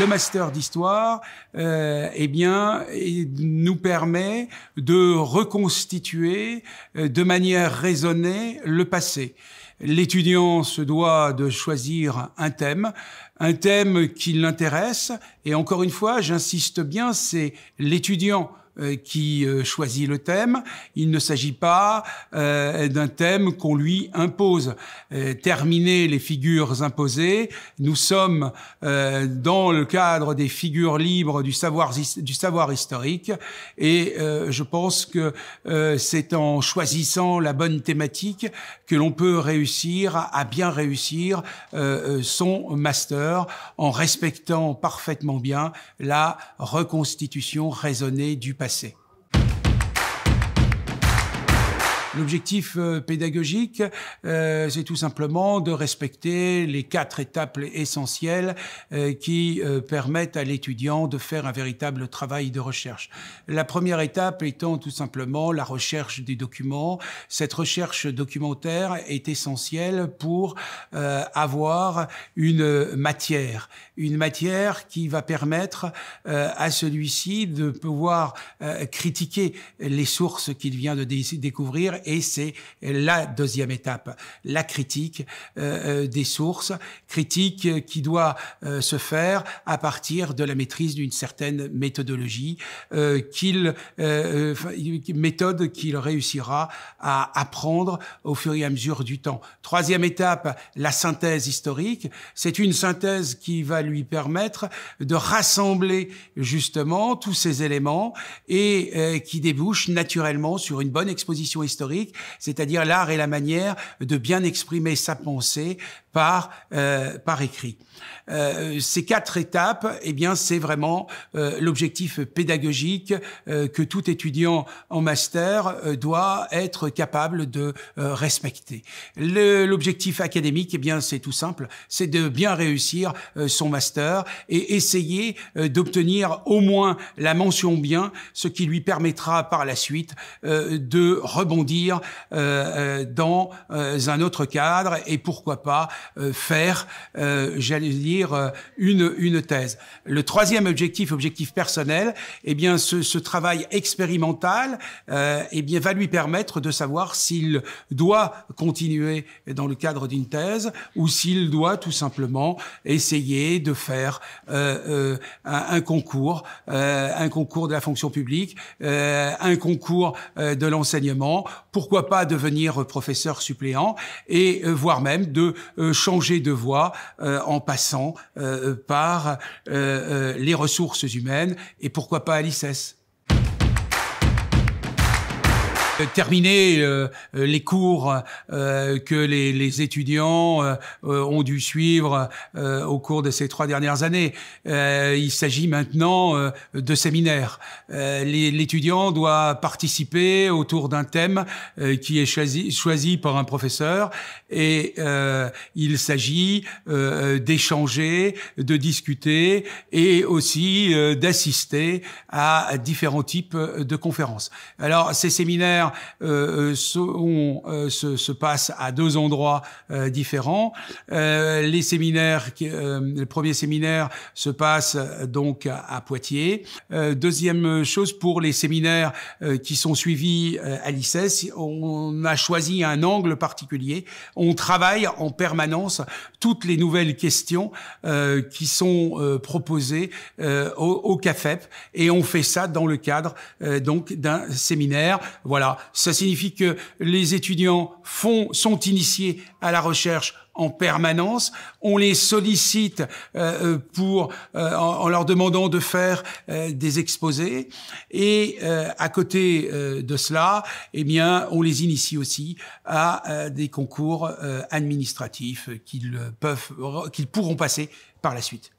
le master d'histoire, eh bien, nous permet de reconstituer de manière raisonnée le passé. L'étudiant se doit de choisir un thème qui l'intéresse. Et encore une fois, j'insiste bien, c'est l'étudiant qui choisit le thème. Il ne s'agit pas d'un thème qu'on lui impose. Terminer les figures imposées, nous sommes dans le cadre des figures libres du savoir historique, et je pense que c'est en choisissant la bonne thématique que l'on peut réussir à bien réussir son master, en respectant parfaitement bien la reconstitution raisonnée du passé. L'objectif pédagogique, c'est tout simplement de respecter les 4 étapes essentielles qui permettent à l'étudiant de faire un véritable travail de recherche. La première étape étant tout simplement la recherche des documents. Cette recherche documentaire est essentielle pour avoir une matière qui va permettre à celui-ci de pouvoir critiquer les sources qu'il vient de découvrir. Et c'est la deuxième étape, la critique des sources, critique qui doit se faire à partir de la maîtrise d'une certaine méthodologie, méthode qu'il réussira à apprendre au fur et à mesure du temps. Troisième étape, la synthèse historique. C'est une synthèse qui va lui permettre de rassembler justement tous ces éléments et qui débouche naturellement sur une bonne exposition historique, c'est-à-dire l'art et la manière de bien exprimer sa pensée par écrit. Ces 4 étapes, eh bien, c'est vraiment l'objectif pédagogique que tout étudiant en master doit être capable de respecter. L'objectif académique, eh bien, c'est tout simple, c'est de bien réussir son master et essayer d'obtenir au moins la mention bien, ce qui lui permettra par la suite de rebondir dans un autre cadre et pourquoi pas faire, j'allais dire, une thèse. Le troisième objectif personnel, eh bien, ce travail expérimental, eh bien, va lui permettre de savoir s'il doit continuer dans le cadre d'une thèse ou s'il doit tout simplement essayer de faire un concours de la fonction publique, un concours de l'enseignement, pourquoi pas devenir professeur suppléant et voire même de changer de voie en passant par les ressources humaines et pourquoi pas à l'ICES. Terminer les cours que les étudiants ont dû suivre au cours de ces 3 dernières années. Il s'agit maintenant de séminaires. L'étudiant doit participer autour d'un thème qui est choisi par un professeur et il s'agit d'échanger, de discuter et aussi d'assister à différents types de conférences. Alors, ces séminaires se passe à 2 endroits différents. Les séminaires, le premier séminaire se passe donc à Poitiers. Deuxième chose, pour les séminaires qui sont suivis à l'ICES, on a choisi un angle particulier. On travaille en permanence toutes les nouvelles questions qui sont proposées au CAFEP et on fait ça dans le cadre donc d'un séminaire. Voilà. Ça signifie que les étudiants sont initiés à la recherche en permanence. On les sollicite en leur demandant de faire des exposés. Et à côté de cela, eh bien, on les initie aussi à des concours administratifs qu'ils pourront passer par la suite.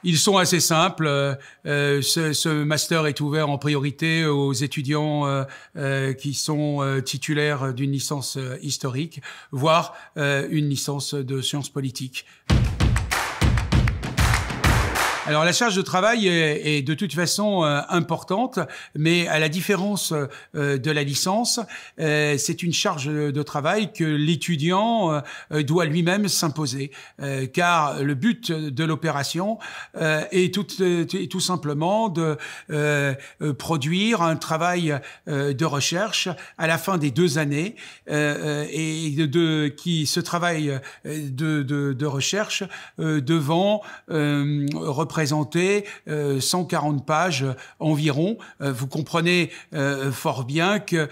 Ils sont assez simples. Ce master est ouvert en priorité aux étudiants qui sont titulaires d'une licence historique, voire une licence de sciences politiques. Alors la charge de travail est de toute façon importante, mais à la différence de la licence, c'est une charge de travail que l'étudiant doit lui-même s'imposer, car le but de l'opération est tout simplement de produire un travail de recherche à la fin des 2 années, et ce travail de recherche devant représenter 140 pages environ. Vous comprenez fort bien que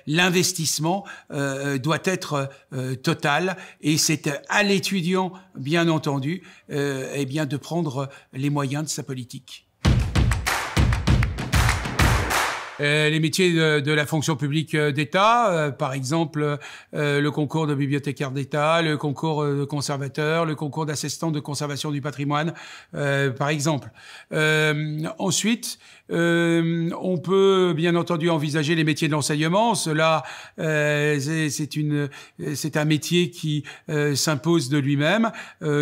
l'investissement doit être total, et c'est à l'étudiant, bien entendu, eh bien de prendre les moyens de sa politique. Les métiers de la fonction publique d'État, par exemple le concours de bibliothécaire d'État, le concours de conservateur, le concours d'assistant de conservation du patrimoine, par exemple. Ensuite, on peut bien entendu envisager les métiers de l'enseignement. Cela, c'est un métier qui s'impose de lui-même,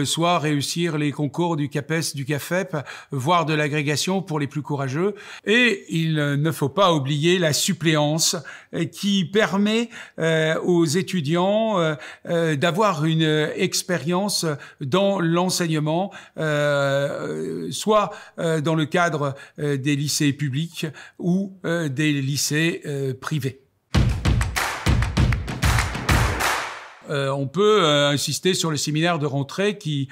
soit réussir les concours du CAPES, du CAFEP, voire de l'agrégation pour les plus courageux. Et il ne faut pas oublier la suppléance qui permet aux étudiants d'avoir une expérience dans l'enseignement, soit dans le cadre des lycées publics ou des lycées privés. On peut insister sur le séminaire de rentrée qui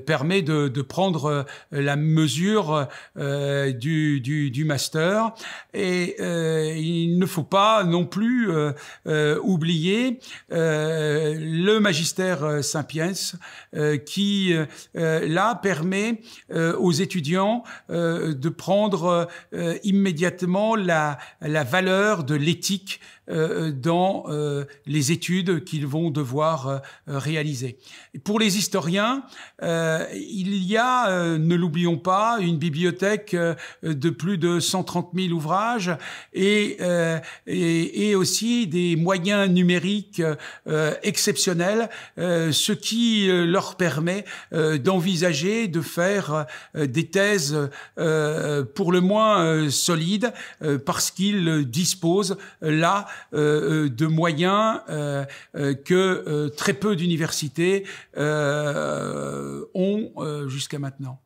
permet de prendre la mesure du master, et il ne faut pas non plus oublier le magistère Sapiens qui là permet aux étudiants de prendre immédiatement la valeur de l'éthique dans les études qu'ils vont devoir réaliser. Pour les historiens, il y a, ne l'oublions pas, une bibliothèque de plus de 130 000 ouvrages et aussi des moyens numériques exceptionnels, ce qui leur permet d'envisager de faire des thèses pour le moins solides, parce qu'ils disposent là de moyens que très peu d'universités ont jusqu'à maintenant.